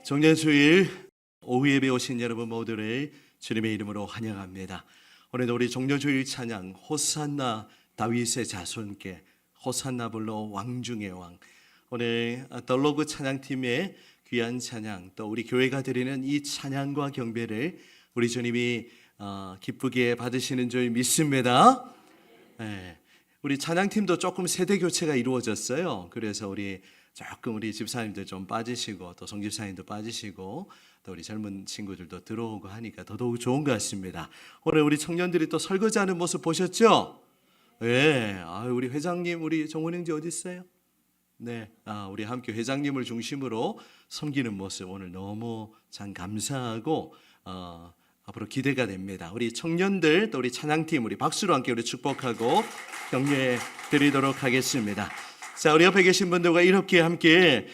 종려주일 오후 예배 오신 여러분 모두를 주님의 이름으로 환영합니다. 오늘도 우리 종려주일 찬양 호산나 다윗의 자손께 호산나 불러 왕중의 왕. 오늘 덜로그 찬양팀의 귀한 찬양, 또 우리 교회가 드리는 이 찬양과 경배를 우리 주님이 기쁘게 받으시는 줄 믿습니다. 네. 우리 찬양팀도 조금 세대 교체가 이루어졌어요. 그래서 우리 집사님들 좀 빠지시고, 또 송집사님도 빠지시고, 또 우리 젊은 친구들도 들어오고 하니까 더더욱 좋은 것 같습니다. 오늘 우리 청년들이 또 설거지하는 모습 보셨죠? 네. 우리 회장님, 우리 정원 형제 어디 있어요? 네. 우리 함께 회장님을 중심으로 섬기는 모습 오늘 너무 참 감사하고 앞으로 기대가 됩니다. 우리 청년들, 또 우리 찬양팀, 우리 박수로 함께 우리 축복하고 격려해 드리도록 하겠습니다. 자, 우리 옆에 계신 분들과 이렇게 함께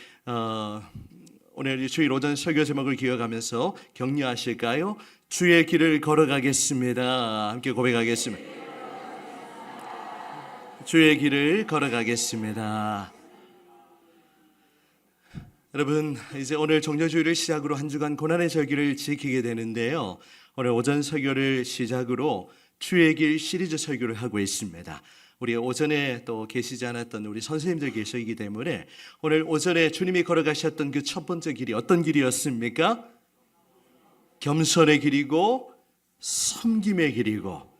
오늘 주일 오전 설교 제목을 기억하면서 격려하실까요? 주의 길을 걸어가겠습니다. 함께 고백하겠습니다. 주의 길을 걸어가겠습니다. 여러분, 이제 오늘 종려주일을 시작으로 한 주간 고난의 절기를 지키게 되는데요. 오늘 오전 설교를 시작으로 주의 길 시리즈 설교를 하고 있습니다. 우리 오전에 또 계시지 않았던 우리 선생님들 계시기 때문에 오늘 오전에 주님이 걸어가셨던 그 첫 번째 길이 어떤 길이었습니까? 겸손의 길이고 섬김의 길이고,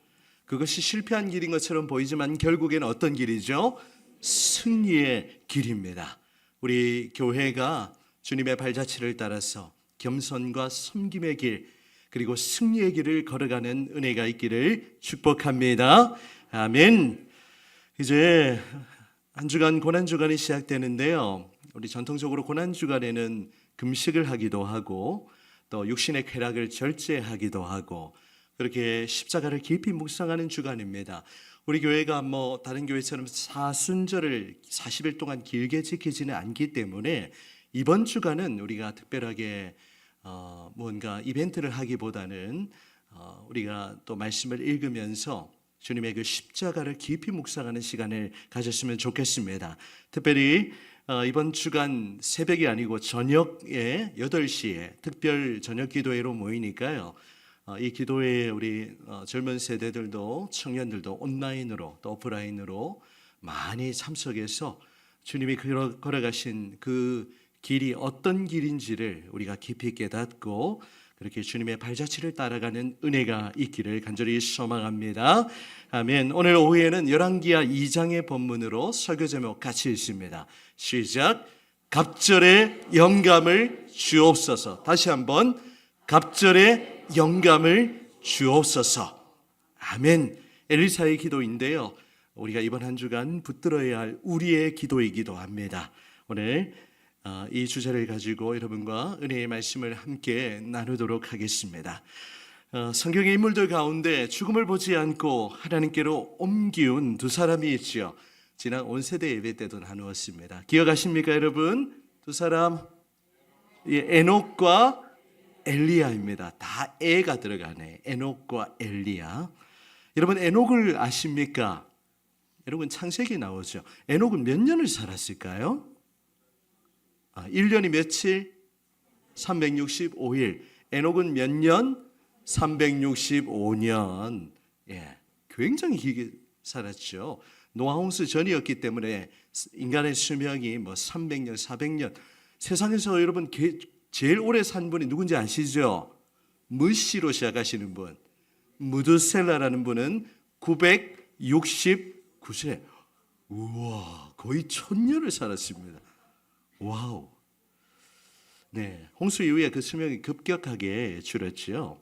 그것이 실패한 길인 것처럼 보이지만 결국에는 어떤 길이죠? 승리의 길입니다. 우리 교회가 주님의 발자취를 따라서 겸손과 섬김의 길, 그리고 승리의 길을 걸어가는 은혜가 있기를 축복합니다. 아멘. 이제 한 주간 고난주간이 시작되는데요. 우리 전통적으로 고난주간에는 금식을 하기도 하고, 또 육신의 쾌락을 절제하기도 하고, 그렇게 십자가를 깊이 묵상하는 주간입니다. 우리 교회가 다른 교회처럼 사순절을 40일 동안 길게 지키지는 않기 때문에 이번 주간은 우리가 특별하게 뭔가 이벤트를 하기보다는 우리가 또 말씀을 읽으면서 주님의 그 십자가를 깊이 묵상하는 시간을 가졌으면 좋겠습니다. 특별히 이번 주간 새벽이 아니고 저녁에 8시에 특별 저녁 기도회로 모이니까요. 이 기도회에 우리 젊은 세대들도 청년들도 온라인으로 또 오프라인으로 많이 참석해서 주님이 걸어가신 그 길이 어떤 길인지를 우리가 깊이 깨닫고 그렇게 주님의 발자취를 따라가는 은혜가 있기를 간절히 소망합니다. 아멘. 오늘 오후에는 열왕기하 2장의 본문으로 설교 제목 같이 읽습니다. 시작. 갑절의 영감을 주옵소서. 다시 한번 갑절의 영감을 주옵소서. 아멘. 엘리사의 기도인데요. 우리가 이번 한 주간 붙들어야 할 우리의 기도이기도 합니다. 오늘 이 주제를 가지고 여러분과 은혜의 말씀을 함께 나누도록 하겠습니다. 성경의 인물들 가운데 죽음을 보지 않고 하나님께로 옮기운 두 사람이 있죠. 지난 온세대 예배 때도 나누었습니다. 기억하십니까 여러분? 두 사람, 에녹과 엘리야입니다. 다 에가 들어가네. 에녹과 엘리야. 여러분, 에녹을 아십니까? 여러분, 창세기 나오죠. 에녹은 몇 년을 살았을까요? 1년이 며칠? 365일. 에녹은 몇 년? 365년. 굉장히 길게 살았죠. 노아홍수 전이었기 때문에 인간의 수명이 300년, 400년. 세상에서 여러분 제일 오래 산 분이 누군지 아시죠? 무시로 시작하시는 분. 무드셀라라는 분은 969세. 우와, 거의 1000년을 살았습니다. 와우. 네, 홍수 이후에 그 수명이 급격하게 줄었죠.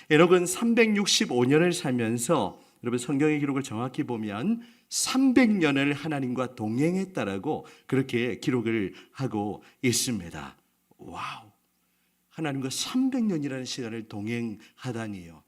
에녹은 365년을 살면서 여러분 성경의 기록을 정확히 보면 300년을 하나님과 동행했다라고 그렇게 기록을 하고 있습니다. 와우. 하나님과 300년이라는 시간을 동행하다니요.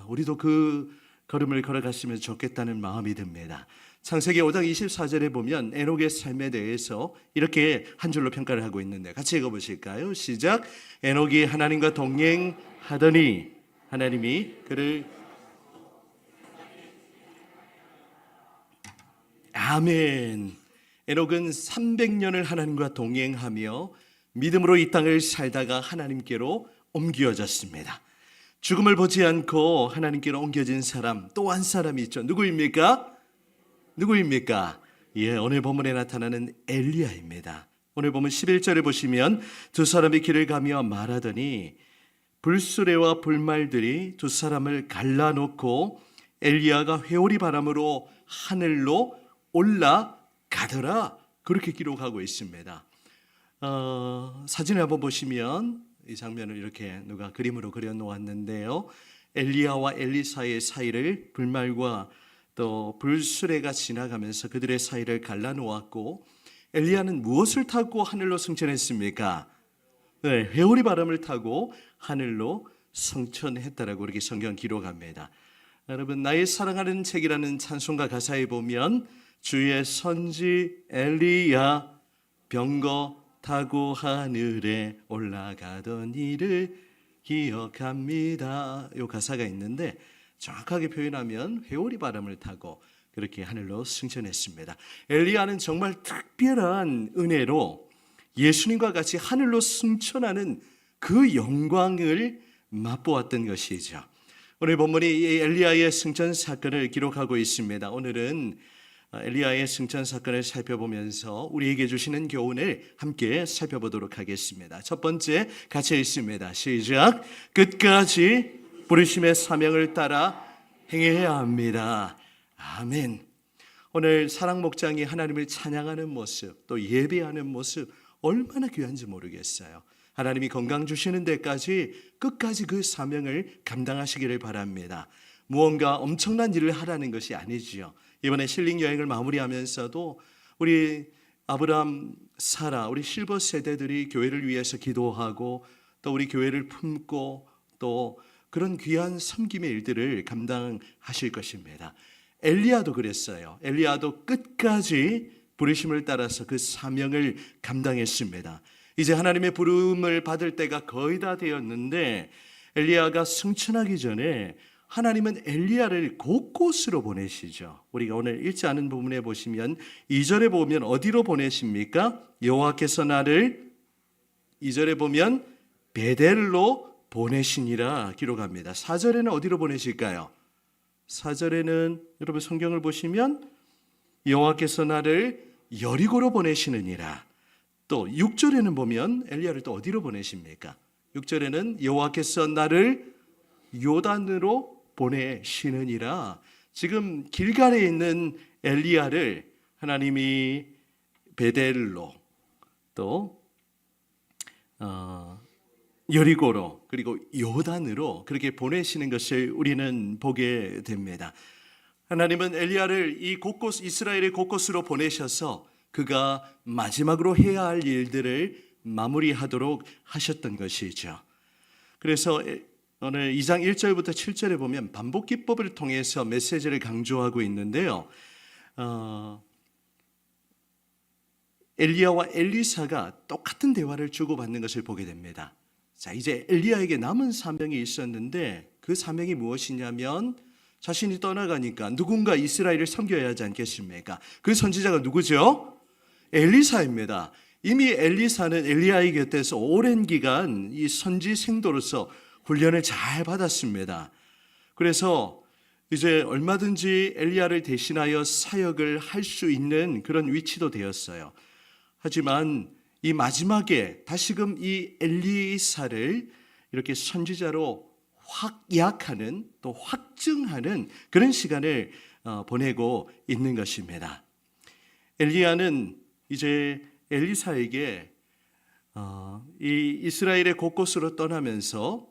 우리도 그 걸음을 걸어갔으면 좋겠다는 마음이 듭니다. 창세기 5장 24절에 보면 에녹의 삶에 대해서 이렇게 한 줄로 평가를 하고 있는데 같이 읽어보실까요? 시작. 에녹이 하나님과 동행하더니 하나님이 그를 아멘. 에녹은 300년을 하나님과 동행하며 믿음으로 이 땅을 살다가 하나님께로 옮겨졌습니다. 죽음을 보지 않고 하나님께로 옮겨진 사람, 또 한 사람이 있죠. 누구입니까? 예, 오늘 본문에 나타나는 엘리야입니다. 오늘 보면 11절을 보시면 두 사람이 길을 가며 말하더니 불수레와 불말들이 두 사람을 갈라놓고 엘리야가 회오리 바람으로 하늘로 올라가더라. 그렇게 기록하고 있습니다. 사진을 한번 보시면 이 장면을 이렇게 누가 그림으로 그려놓았는데요. 엘리야와 엘리사의 사이를 불말과 또 불수레가 지나가면서 그들의 사이를 갈라놓았고, 엘리야는 무엇을 타고 하늘로 승천했습니까? 네, 회오리 바람을 타고 하늘로 승천했다라고 그렇게 성경 기록합니다. 여러분, 나의 사랑하는 책이라는 찬송가 가사에 보면 주의 선지 엘리야 병거 타고 하늘에 올라가던 일을 기억합니다. 이 가사가 있는데 정확하게 표현하면 회오리 바람을 타고 그렇게 하늘로 승천했습니다. 엘리야는 정말 특별한 은혜로 예수님과 같이 하늘로 승천하는 그 영광을 맛보았던 것이죠. 오늘 본문이 이 엘리야의 승천 사건을 기록하고 있습니다. 오늘은 엘리야의 승천 사건을 살펴보면서 우리에게 주시는 교훈을 함께 살펴보도록 하겠습니다. 첫 번째 같이 읽습니다. 시작. 끝까지 부르심의 사명을 따라 행해야 합니다. 아멘. 오늘 사랑 목장이 하나님을 찬양하는 모습, 또 예배하는 모습 얼마나 귀한지 모르겠어요. 하나님이 건강 주시는 데까지 끝까지 그 사명을 감당하시기를 바랍니다. 무언가 엄청난 일을 하라는 것이 아니지요. 이번에 힐링 여행을 마무리하면서도 우리 아브라함, 사라, 우리 실버 세대들이 교회를 위해서 기도하고 또 우리 교회를 품고 또 그런 귀한 섬김의 일들을 감당하실 것입니다. 엘리야도 그랬어요. 엘리야도 끝까지 부르심을 따라서 그 사명을 감당했습니다. 이제 하나님의 부름을 받을 때가 거의 다 되었는데 엘리야가 승천하기 전에 하나님은 엘리야를 곳곳으로 보내시죠. 우리가 오늘 읽지 않은 부분에 보시면 2절에 보면 어디로 보내십니까? 여호와께서 나를 2절에 보면 베델로 보내시니라 기록합니다. 4절에는 어디로 보내실까요? 4절에는 여러분 성경을 보시면 여호와께서 나를 여리고로 보내시느니라. 또 6절에는 보면 엘리야를 또 어디로 보내십니까? 6절에는 여호와께서 나를 요단으로 보내시느니라. 지금 길갈에 있는 엘리야를 하나님이 베델로 또 여리고로 그리고 요단으로 그렇게 보내시는 것을 우리는 보게 됩니다. 하나님은 엘리야를 이 곳곳 이스라엘의 곳곳으로 보내셔서 그가 마지막으로 해야 할 일들을 마무리하도록 하셨던 것이죠. 그래서 오늘 2장 1절부터 7절에 보면 반복 기법을 통해서 메시지를 강조하고 있는데요. 엘리야와 엘리사가 똑같은 대화를 주고받는 것을 보게 됩니다. 자, 이제 엘리야에게 남은 사명이 있었는데 그 사명이 무엇이냐면 자신이 떠나가니까 누군가 이스라엘을 섬겨야 하지 않겠습니까? 그 선지자가 누구죠? 엘리사입니다. 이미 엘리사는 엘리야의 곁에서 오랜 기간 이 선지 생도로서 훈련을 잘 받았습니다. 그래서 이제 얼마든지 엘리야를 대신하여 사역을 할 수 있는 그런 위치도 되었어요. 하지만 이 마지막에 다시금 이 엘리사를 이렇게 선지자로 확약하는 또 확증하는 그런 시간을 보내고 있는 것입니다. 엘리야는 이제 엘리사에게 이 이스라엘의 곳곳으로 떠나면서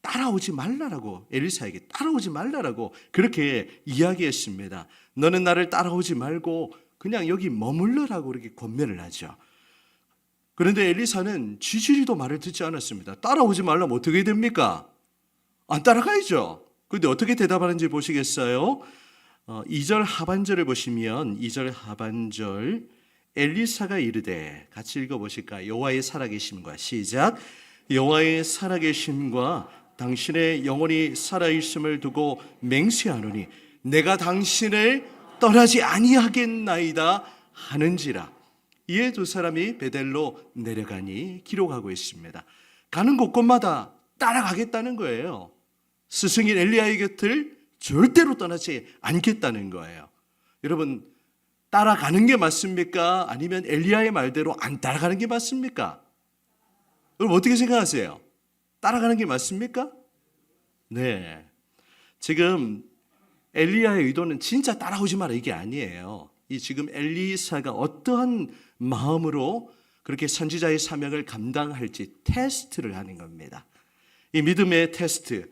따라오지 말라라고 엘리사에게 따라오지 말라라고 그렇게 이야기했습니다. 너는 나를 따라오지 말고 그냥 여기 머물러라고 그렇게 권면을 하죠. 그런데 엘리사는 지지리도 말을 듣지 않았습니다. 따라오지 말라면 어떻게 됩니까? 안 따라가야죠. 그런데 어떻게 대답하는지 보시겠어요? 2절 하반절을 보시면 2절 하반절 엘리사가 이르되 같이 읽어보실까요? 여호와의 살아계심과 시작. 여호와의 살아계심과 당신의 영혼이 살아있음을 두고 맹세하노니 내가 당신을 떠나지 아니하겠나이다 하는지라. 이에 두 사람이 베델로 내려가니 기록하고 있습니다. 가는 곳곳마다 따라가겠다는 거예요. 스승인 엘리야의 곁을 절대로 떠나지 않겠다는 거예요. 여러분, 따라가는 게 맞습니까? 아니면 엘리야의 말대로 안 따라가는 게 맞습니까? 여러분 어떻게 생각하세요? 따라가는 게 맞습니까? 네. 지금 엘리야의 의도는 진짜 따라오지 마라 이게 아니에요. 이 지금 엘리사가 어떠한 마음으로 그렇게 선지자의 사명을 감당할지 테스트를 하는 겁니다. 이 믿음의 테스트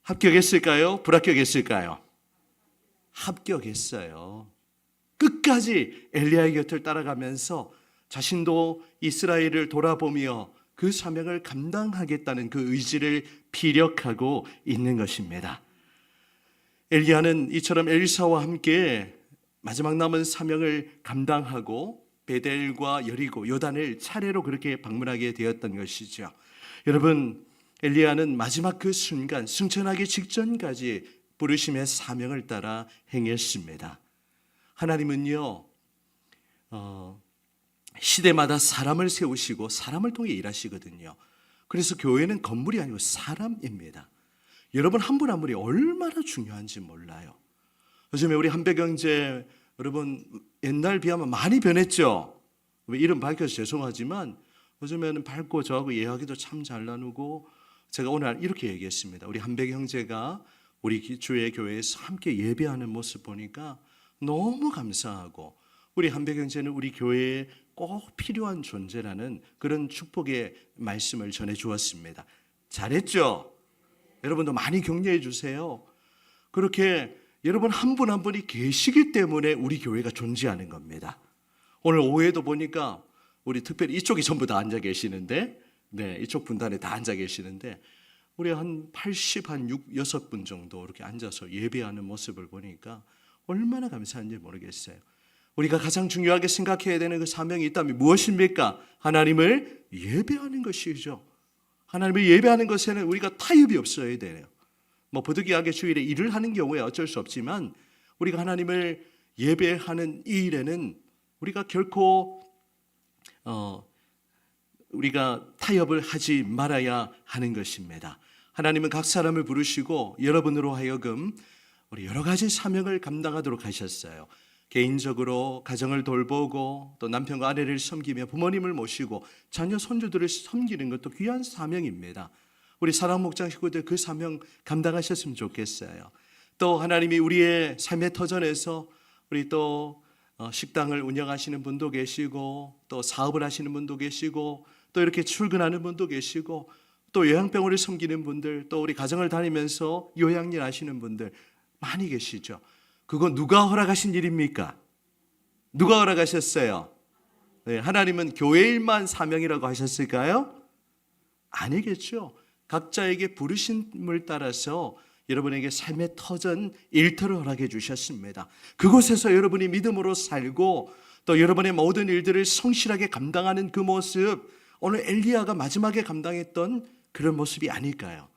합격했을까요? 불합격했을까요? 합격했어요. 끝까지 엘리야의 곁을 따라가면서 자신도 이스라엘을 돌아보며 그 사명을 감당하겠다는 그 의지를 피력하고 있는 것입니다. 엘리야는 이처럼 엘리사와 함께 마지막 남은 사명을 감당하고 베델과 여리고 요단을 차례로 그렇게 방문하게 되었던 것이죠. 여러분, 엘리야는 마지막 그 순간 승천하기 직전까지 부르심의 사명을 따라 행했습니다. 하나님은요, 시대마다 사람을 세우시고 사람을 통해 일하시거든요. 그래서 교회는 건물이 아니고 사람입니다. 여러분 한 분 한 분이 얼마나 중요한지 몰라요. 요즘에 우리 한백영제 여러분 옛날 비하면 많이 변했죠. 이름 밝혀서 죄송하지만 요즘에는 밝고 저하고 이야기도 참 잘 나누고, 제가 오늘 이렇게 얘기했습니다. 우리 한백영제가 우리 주의 교회에서 함께 예배하는 모습 보니까 너무 감사하고, 우리 한백영제는 우리 교회에 꼭 필요한 존재라는 그런 축복의 말씀을 전해 주었습니다. 잘했죠? 여러분도 많이 격려해 주세요. 그렇게 여러분 한 분 한 분이 계시기 때문에 우리 교회가 존재하는 겁니다. 오늘 오후에도 보니까 우리 특별히 이쪽이 전부 다 앉아 계시는데, 네, 이쪽 분단에 다 앉아 계시는데 우리 한 80, 한 6분 정도 이렇게 앉아서 예배하는 모습을 보니까 얼마나 감사한지 모르겠어요. 우리가 가장 중요하게 생각해야 되는 그 사명이 있다면 무엇입니까? 하나님을 예배하는 것이죠. 하나님을 예배하는 것에는 우리가 타협이 없어야 돼요. 부득이하게 주일에 일을 하는 경우에 어쩔 수 없지만 우리가 하나님을 예배하는 이 일에는 우리가 결코 우리가 타협을 하지 말아야 하는 것입니다. 하나님은 각 사람을 부르시고 여러분으로 하여금 우리 여러 가지 사명을 감당하도록 하셨어요. 개인적으로 가정을 돌보고 또 남편과 아내를 섬기며 부모님을 모시고 자녀 손주들을 섬기는 것도 귀한 사명입니다. 우리 사랑 목장 식구들 그 사명 감당하셨으면 좋겠어요. 또 하나님이 우리의 삶의 터전에서 우리 또 식당을 운영하시는 분도 계시고 또 사업을 하시는 분도 계시고 또 이렇게 출근하는 분도 계시고 또 요양병원을 섬기는 분들, 또 우리 가정을 다니면서 요양일 하시는 분들 많이 계시죠. 그건 누가 허락하신 일입니까? 누가 허락하셨어요? 네, 하나님은 교회 일만 사명이라고 하셨을까요? 아니겠죠. 각자에게 부르심을 따라서 여러분에게 삶의 터전 일터를 허락해 주셨습니다. 그곳에서 여러분이 믿음으로 살고 또 여러분의 모든 일들을 성실하게 감당하는 그 모습, 오늘 엘리야가 마지막에 감당했던 그런 모습이 아닐까요?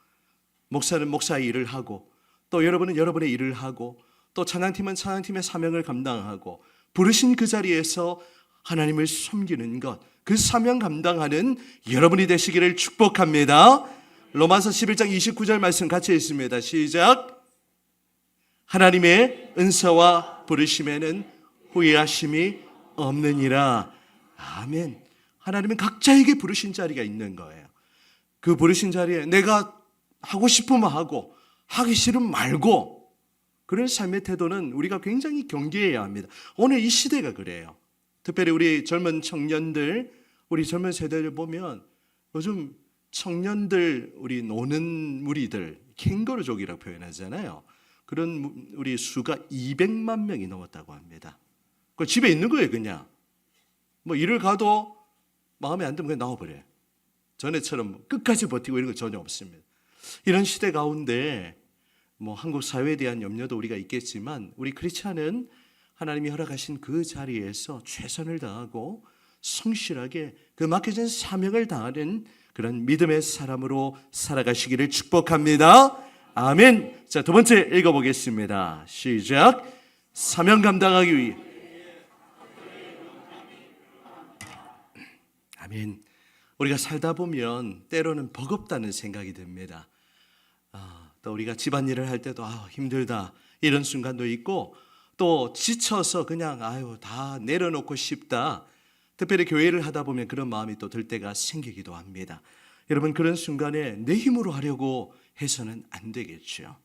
목사는 목사의 일을 하고 또 여러분은 여러분의 일을 하고 또 찬양팀은 찬양팀의 사명을 감당하고 부르신 그 자리에서 하나님을 섬기는 것, 그 사명 감당하는 여러분이 되시기를 축복합니다. 로마서 11장 29절 말씀 같이 읽습니다. 시작. 하나님의 은사와 부르심에는 후회하심이 없느니라. 아멘. 하나님은 각자에게 부르신 자리가 있는 거예요. 그 부르신 자리에 내가 하고 싶으면 하고 하기 싫으면 말고, 그런 삶의 태도는 우리가 굉장히 경계해야 합니다. 오늘 이 시대가 그래요. 특별히 우리 젊은 청년들, 우리 젊은 세대를 보면 요즘 청년들, 우리 노는 무리들, 캥거루족이라고 표현하잖아요. 그런 우리 수가 200만 명이 넘었다고 합니다. 그 집에 있는 거예요, 그냥. 일을 가도 마음에 안 들면 그냥 나와버려요. 전에처럼 끝까지 버티고 이런 거 전혀 없습니다. 이런 시대 가운데 한국 사회에 대한 염려도 우리가 있겠지만 우리 크리스찬은 하나님이 허락하신 그 자리에서 최선을 다하고 성실하게 그 맡겨진 사명을 다하는 그런 믿음의 사람으로 살아가시기를 축복합니다. 아멘. 자, 두 번째 읽어보겠습니다. 시작. 사명 감당하기 위해 아멘. 우리가 살다 보면 때로는 버겁다는 생각이 듭니다. 또 우리가 집안일을 할 때도 힘들다 이런 순간도 있고, 또 지쳐서 그냥 다 내려놓고 싶다. 특별히 교회를 하다 보면 그런 마음이 또 들 때가 생기기도 합니다. 여러분, 그런 순간에 내 힘으로 하려고 해서는 안 되겠죠.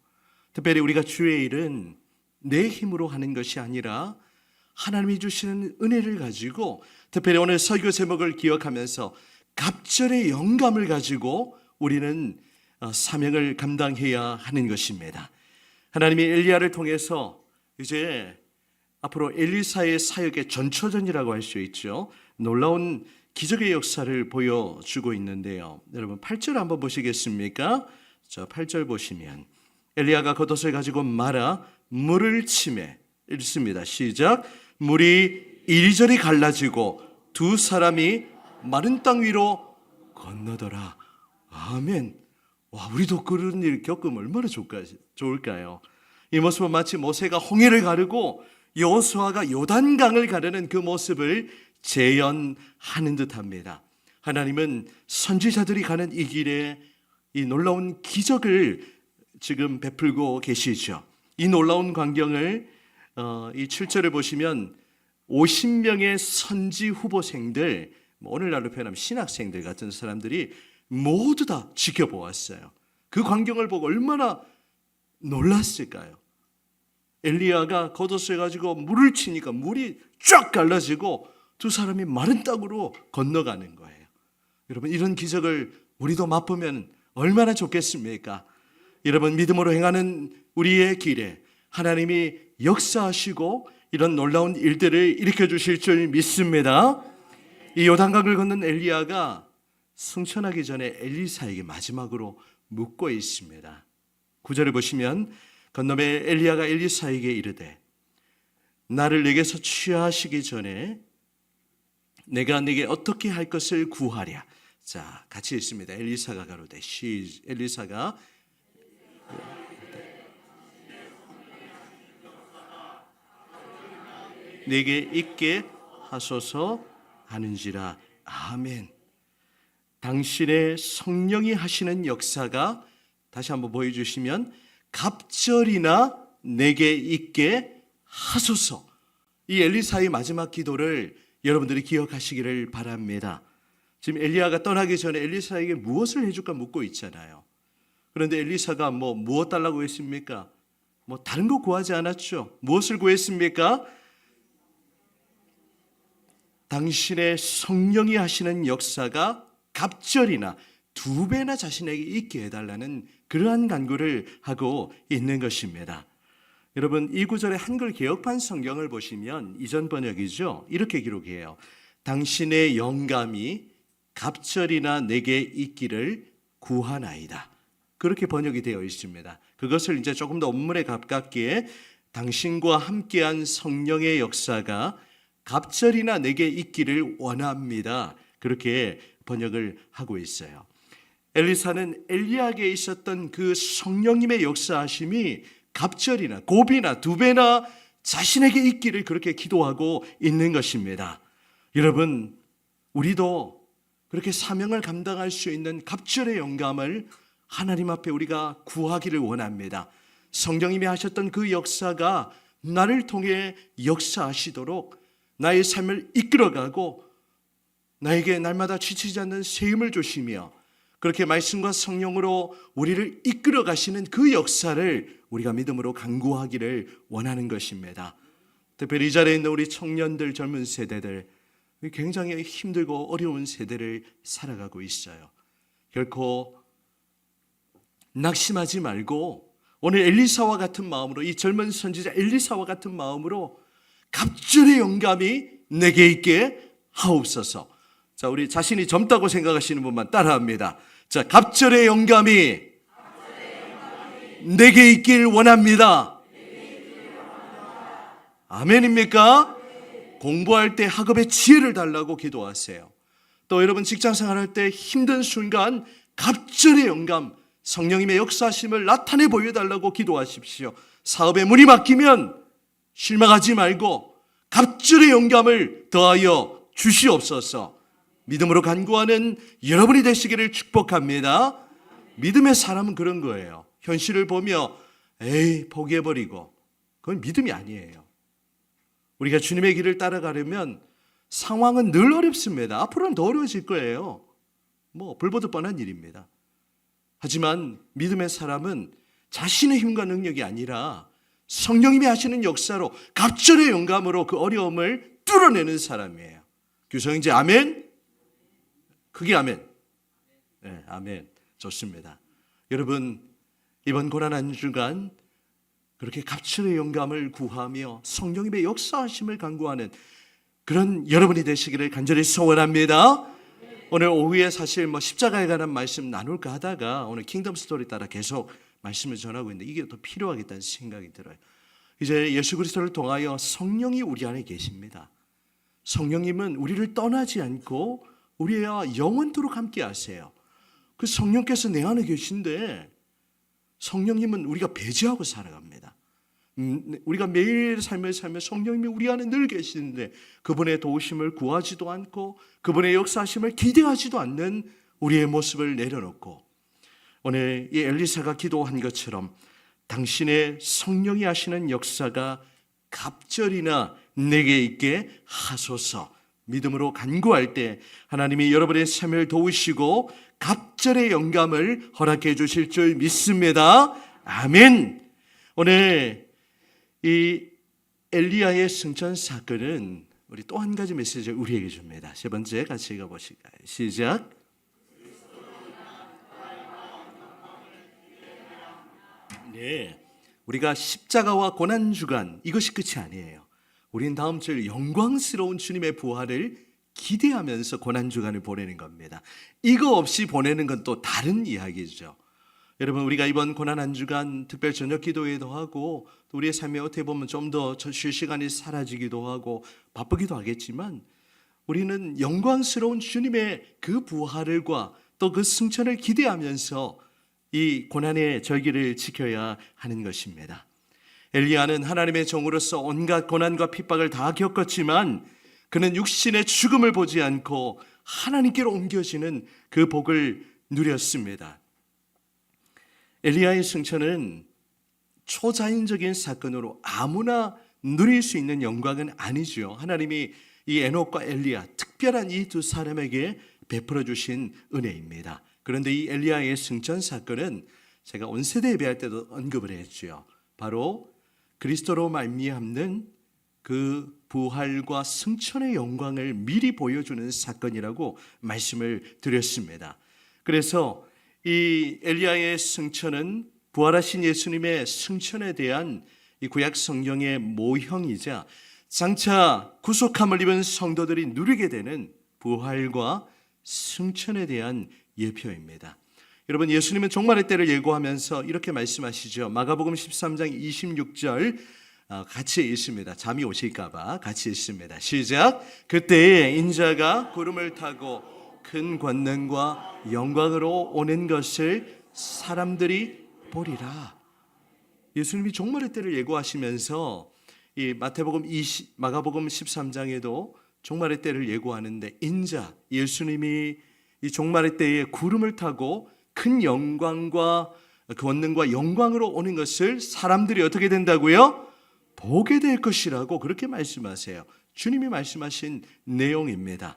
특별히 우리가 주의 일은 내 힘으로 하는 것이 아니라 하나님이 주시는 은혜를 가지고, 특별히 오늘 설교 제목을 기억하면서 갑절의 영감을 가지고 우리는 사명을 감당해야 하는 것입니다. 하나님이 엘리야를 통해서 이제 앞으로 엘리사의 사역의 전초전이라고 할 수 있죠. 놀라운 기적의 역사를 보여주고 있는데요. 여러분 8절 한번 보시겠습니까? 자, 8절 보시면 엘리야가 겉옷을 가지고 말아 물을 치매 읽습니다. 시작. 물이 이리저리 갈라지고 두 사람이 마른 땅 위로 건너더라. 아멘. 우리도 그런 일 겪으면 얼마나 좋을까요? 이 모습은 마치 모세가 홍해를 가르고 여호수아가 요단강을 가르는 그 모습을 재현하는 듯합니다. 하나님은 선지자들이 가는 이 길에 이 놀라운 기적을 지금 베풀고 계시죠. 이 놀라운 광경을 이 7절을 보시면 50명의 선지 후보생들, 오늘날로 표현하면 신학생들 같은 사람들이 모두 다 지켜보았어요. 그 광경을 보고 얼마나 놀랐을까요? 엘리야가 겉옷을 가지고 물을 치니까 물이 쫙 갈라지고 두 사람이 마른 땅으로 건너가는 거예요. 여러분, 이런 기적을 우리도 맛보면 얼마나 좋겠습니까? 여러분, 믿음으로 행하는 우리의 길에 하나님이 역사하시고 이런 놀라운 일들을 일으켜 주실 줄 믿습니다. 이 요단강을 건넌 엘리야가 승천하기 전에 엘리사에게 마지막으로 묻고 있습니다. 9절을 보시면 건너매 엘리야가 엘리사에게 이르되 나를 내게서 취하시기 전에 내가 네게 어떻게 할 것을 구하랴. 자, 같이 읽습니다. 엘리사가 가로되 엘리사가 내게 있게 하소서 하는지라. 아멘. 당신의 성령이 하시는 역사가 다시 한번 보여주시면 갑절이나 내게 있게 하소서. 이 엘리사의 마지막 기도를 여러분들이 기억하시기를 바랍니다. 지금 엘리야가 떠나기 전에 엘리사에게 무엇을 해줄까 묻고 있잖아요. 그런데 엘리사가 무엇 달라고 했습니까? 다른 거 구하지 않았죠. 무엇을 구했습니까? 당신의 성령이 하시는 역사가 갑절이나 2배나 자신에게 있게 해달라는 그러한 간구를 하고 있는 것입니다. 여러분, 이 구절의 한글 개역판 성경을 보시면 이전 번역이죠. 이렇게 기록해요. 당신의 영감이 갑절이나 내게 있기를 구하나이다. 그렇게 번역이 되어 있습니다. 그것을 이제 조금 더 원문에 가깝게 당신과 함께한 성령의 역사가 갑절이나 내게 있기를 원합니다. 그렇게 번역을 하고 있어요. 엘리사는 엘리야에게 있었던 그 성령님의 역사하심이 갑절이나 고비나 2배나 자신에게 있기를 그렇게 기도하고 있는 것입니다. 여러분, 우리도 그렇게 사명을 감당할 수 있는 갑절의 영감을 하나님 앞에 우리가 구하기를 원합니다. 성령님이 하셨던 그 역사가 나를 통해 역사하시도록 나의 삶을 이끌어가고 나에게 날마다 지치지 않는 새 힘을 주시며 그렇게 말씀과 성령으로 우리를 이끌어 가시는 그 역사를 우리가 믿음으로 간구하기를 원하는 것입니다. 특별히 이 자리에 있는 우리 청년들, 젊은 세대들, 굉장히 힘들고 어려운 세대를 살아가고 있어요. 결코 낙심하지 말고 오늘 엘리사와 같은 마음으로, 이 젊은 선지자 엘리사와 같은 마음으로 갑절의 영감이 내게 있게 하옵소서. 자, 우리 자신이 젊다고 생각하시는 분만 따라합니다. 자, 갑절의 영감이 내게 있길 원합니다. 아멘입니까? 공부할 때 학업의 지혜를 달라고 기도하세요. 또 여러분 직장 생활할 때 힘든 순간 갑절의 영감, 성령님의 역사하심을 나타내 보여달라고 기도하십시오. 사업에 문이 막히면 실망하지 말고 갑절의 영감을 더하여 주시옵소서. 믿음으로 간구하는 여러분이 되시기를 축복합니다. 믿음의 사람은 그런 거예요. 현실을 보며 에이 포기해버리고, 그건 믿음이 아니에요. 우리가 주님의 길을 따라가려면 상황은 늘 어렵습니다. 앞으로는 더 어려워질 거예요. 불보듯 뻔한 일입니다. 하지만 믿음의 사람은 자신의 힘과 능력이 아니라 성령님이 하시는 역사로 갑절의 영감으로 그 어려움을 뚫어내는 사람이에요. 규성이제 아멘? 크게 아멘. 네, 아멘. 좋습니다. 여러분, 이번 고난 한 주간 그렇게 갑절의 영감을 구하며 성령님의 역사하심을 간구하는 그런 여러분이 되시기를 간절히 소원합니다. 오늘 오후에 사실 십자가에 관한 말씀 나눌까 하다가 오늘 킹덤 스토리 따라 계속 말씀을 전하고 있는데 이게 더 필요하겠다는 생각이 들어요. 이제 예수 그리스도를 통하여 성령이 우리 안에 계십니다. 성령님은 우리를 떠나지 않고 우리와 영원토록 함께 하세요. 그 성령께서 내 안에 계신데 성령님은 우리가 배제하고 살아갑니다. 우리가 매일 삶을 살며 성령님이 우리 안에 늘 계시는데 그분의 도우심을 구하지도 않고 그분의 역사하심을 기대하지도 않는 우리의 모습을 내려놓고 오늘 이 엘리사가 기도한 것처럼 당신의 성령이 하시는 역사가 갑절이나 내게 있게 하소서. 믿음으로 간구할 때 하나님이 여러분의 삶을 도우시고 갑절의 영감을 허락해 주실 줄 믿습니다. 아멘. 오늘 이 엘리야의 승천 사건은 우리 또 한 가지 메시지를 우리에게 줍니다. 세 번째 같이 읽어보실까요? 시작. 네, 우리가 십자가와 고난주간 이것이 끝이 아니에요. 우린 다음 주 영광스러운 주님의 부활을 기대하면서 고난주간을 보내는 겁니다. 이거 없이 보내는 건 또 다른 이야기죠. 여러분, 우리가 이번 고난 한 주간 특별 저녁 기도회도 하고 또 우리의 삶에 어떻게 보면 좀 더 쉴 시간이 사라지기도 하고 바쁘기도 하겠지만 우리는 영광스러운 주님의 그 부활과 또 그 승천을 기대하면서 이 고난의 절기를 지켜야 하는 것입니다. 엘리야는 하나님의 종으로서 온갖 고난과 핍박을 다 겪었지만 그는 육신의 죽음을 보지 않고 하나님께로 옮겨지는 그 복을 누렸습니다. 엘리야의 승천은 초자연적인 사건으로 아무나 누릴 수 있는 영광은 아니죠. 하나님이 이 에녹과 엘리야, 특별한 이 두 사람에게 베풀어 주신 은혜입니다. 그런데 이 엘리야의 승천 사건은 제가 온세대 예배할 때도 언급을 했죠. 바로 그리스도로 말미암는 그 부활과 승천의 영광을 미리 보여주는 사건이라고 말씀을 드렸습니다. 그래서 이 엘리야의 승천은 부활하신 예수님의 승천에 대한 이 구약 성경의 모형이자 장차 구속함을 입은 성도들이 누리게 되는 부활과 승천에 대한 예표입니다. 여러분, 예수님은 종말의 때를 예고하면서 이렇게 말씀하시죠. 마가복음 13장 26절 같이 읽습니다. 잠이 오실까봐 같이 읽습니다. 시작. 그때에 인자가 구름을 타고 큰 권능과 영광으로 오는 것을 사람들이 보리라. 예수님이 종말의 때를 예고하시면서 이 마가복음 13장에도 종말의 때를 예고하는데 인자, 예수님이 이 종말의 때에 구름을 타고 큰 영광과 권능과 영광으로 오는 것을 사람들이 어떻게 된다고요? 보게 될 것이라고 그렇게 말씀하세요. 주님이 말씀하신 내용입니다.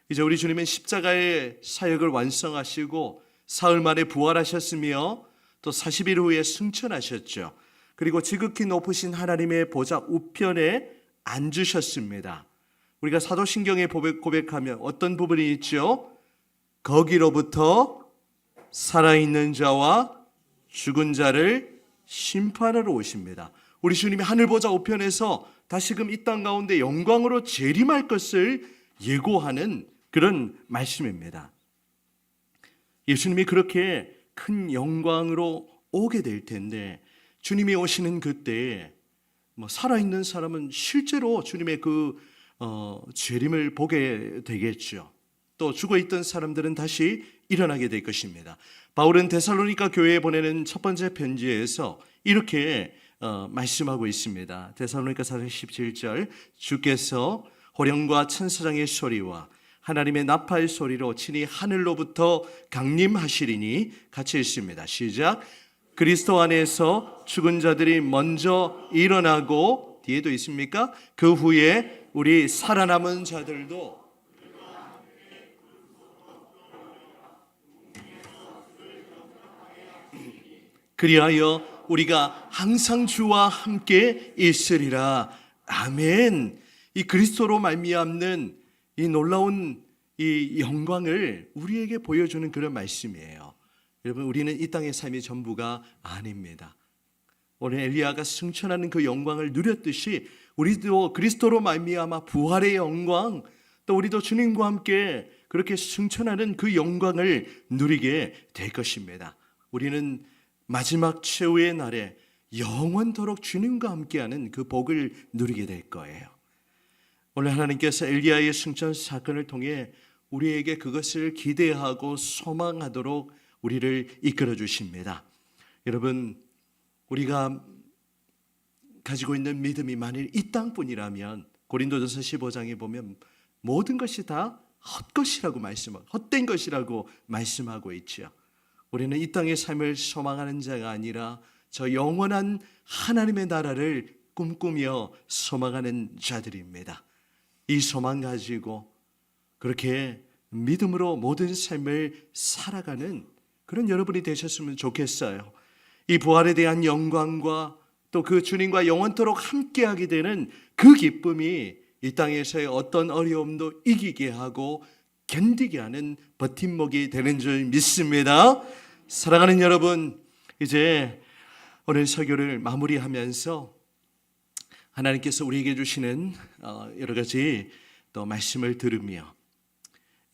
이제 우리 주님은 십자가의 사역을 완성하시고 사흘 만에 부활하셨으며 또 40일 후에 승천하셨죠. 그리고 지극히 높으신 하나님의 보좌 우편에 앉으셨습니다. 우리가 사도신경에 고백하면 어떤 부분이 있죠? 거기로부터 살아있는 자와 죽은 자를 심판하러 오십니다. 우리 주님이 하늘보좌 우편에서 다시금 이 땅 가운데 영광으로 재림할 것을 예고하는 그런 말씀입니다. 예수님이 그렇게 큰 영광으로 오게 될 텐데 주님이 오시는 그때에 살아있는 사람은 실제로 주님의 그 재림을 보게 되겠죠. 또 죽어있던 사람들은 다시 일어나게 될 것입니다. 바울은 데살로니가 교회에 보내는 첫 번째 편지에서 이렇게 말씀하고 있습니다. 데살로니가 4장 17절 주께서 호령과 천사장의 소리와 하나님의 나팔 소리로 친히 하늘로부터 강림하시리니 같이 읽습니다. 시작. 그리스도 안에서 죽은 자들이 먼저 일어나고, 뒤에도 있습니까? 그 후에 우리 살아남은 자들도 그리하여 우리가 항상 주와 함께 있으리라. 아멘. 이 그리스도로 말미암는 이 놀라운 이 영광을 우리에게 보여주는 그런 말씀이에요. 여러분, 우리는 이 땅의 삶이 전부가 아닙니다. 오늘 엘리야가 승천하는 그 영광을 누렸듯이 우리도 그리스도로 말미암아 부활의 영광, 또 우리도 주님과 함께 그렇게 승천하는 그 영광을 누리게 될 것입니다. 우리는 마지막 최후의 날에 영원토록 주님과 함께하는 그 복을 누리게 될 거예요. 오늘 하나님께서 엘리야의 승천 사건을 통해 우리에게 그것을 기대하고 소망하도록 우리를 이끌어 주십니다. 여러분, 우리가 가지고 있는 믿음이 만일 이 땅뿐이라면 고린도전서 15장에 보면 모든 것이 다 헛것이라고 헛된 것이라고 말씀하고 있죠. 우리는 이 땅의 삶을 소망하는 자가 아니라 저 영원한 하나님의 나라를 꿈꾸며 소망하는 자들입니다. 이 소망 가지고 그렇게 믿음으로 모든 삶을 살아가는 그런 여러분이 되셨으면 좋겠어요. 이 부활에 대한 영광과 또 그 주님과 영원토록 함께하게 되는 그 기쁨이 이 땅에서의 어떤 어려움도 이기게 하고 견디게 하는 버팀목이 되는 줄 믿습니다. 사랑하는 여러분, 이제 오늘 설교를 마무리하면서 하나님께서 우리에게 주시는 여러 가지 또 말씀을 들으며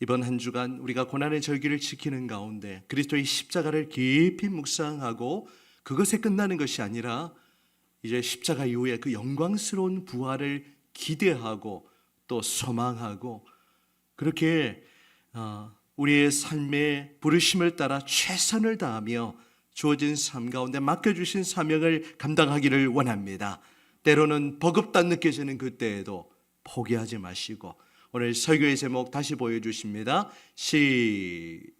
이번 한 주간 우리가 고난의 절기를 지키는 가운데 그리스도의 십자가를 깊이 묵상하고 그것에 끝나는 것이 아니라 이제 십자가 이후에 그 영광스러운 부활을 기대하고 또 소망하고 그렇게 우리의 삶의 부르심을 따라 최선을 다하며 주어진 삶 가운데 맡겨주신 사명을 감당하기를 원합니다. 때로는 버겁다 느껴지는 그때에도 포기하지 마시고 오늘 설교의 제목 다시 보여주십니다. 시작.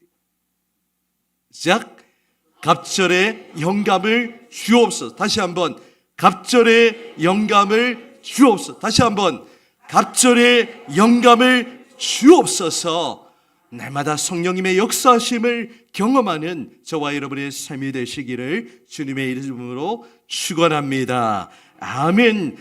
갑절의 영감을 주옵소서. 다시 한번 갑절의 영감을 주옵소서. 다시 한번 갑절의 영감을 주옵소서. 날마다 성령님의 역사하심을 경험하는 저와 여러분의 삶이 되시기를 주님의 이름으로 축원합니다. 아멘.